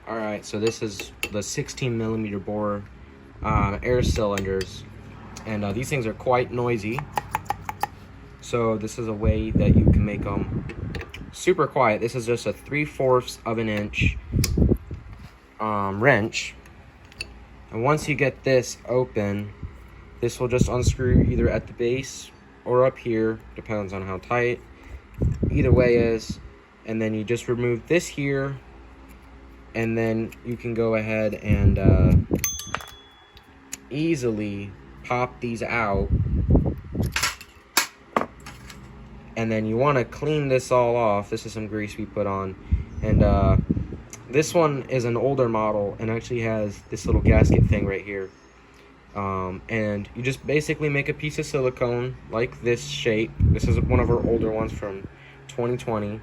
All right, so this is the 16mm bore air cylinders, and these things are quite noisy. So this is a way that you can make them super quiet. This is just a 3/4 of an inch wrench, and once you get this open, this will just unscrew either at the base or up here, depends on how tight. Either way is, and then you just remove this here, and then you can go ahead and easily pop these out. And then you want to clean this all off. This is some grease we put on, and this one is an older model and actually has this little gasket thing right here. And you just basically make a piece of silicone like this shape. This is one of our older ones from 2020.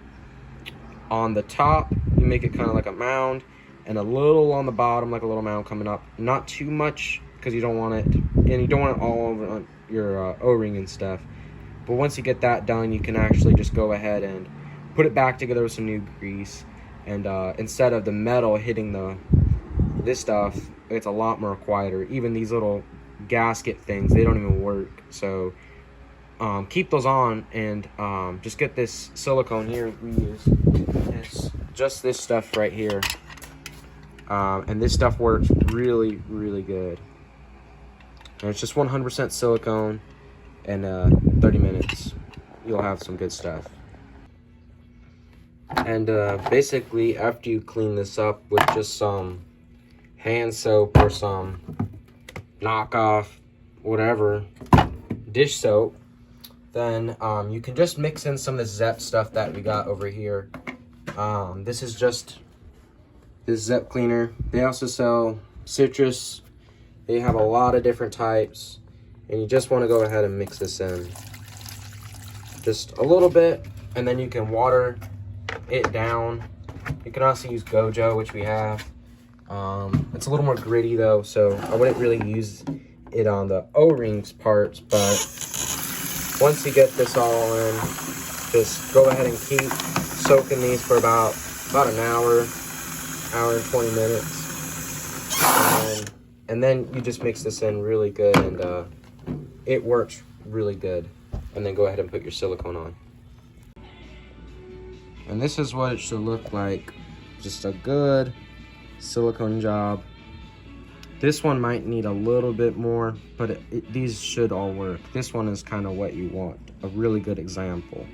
On the top, you make it kind of like a mound, and a little on the bottom, like a little mound coming up. Not too much, because you don't want it, and you don't want it all over on your O-ring and stuff. But once you get that done, you can actually just go ahead and put it back together with some new grease. And instead of the metal hitting this stuff, it's a lot more quieter. Even these little gasket things, they don't even work. So keep those on, and just get this silicone here we use. It's just this stuff right here. And this stuff works really, really good. And it's just 100% silicone. And 30 minutes, you'll have some good stuff. And basically, after you clean this up with just some hand soap or some knockoff, whatever, dish soap, then you can just mix in some of the Zep stuff that we got over here. This is just this Zep cleaner. They also sell citrus. They have a lot of different types. And you just want to go ahead and mix this in just a little bit, and then you can water it down. You can also use Gojo, which we have. It's a little more gritty though, so I wouldn't really use it on the O-rings parts, but once you get this all in, just go ahead and keep soaking these for about an hour and 20 minutes. And then you just mix this in really good, and it works really good. And then go ahead and put your silicone on. And this is what it should look like. Just a good silicone job. This one might need a little bit more, but these should all work. This one is kind of what you want. A really good example.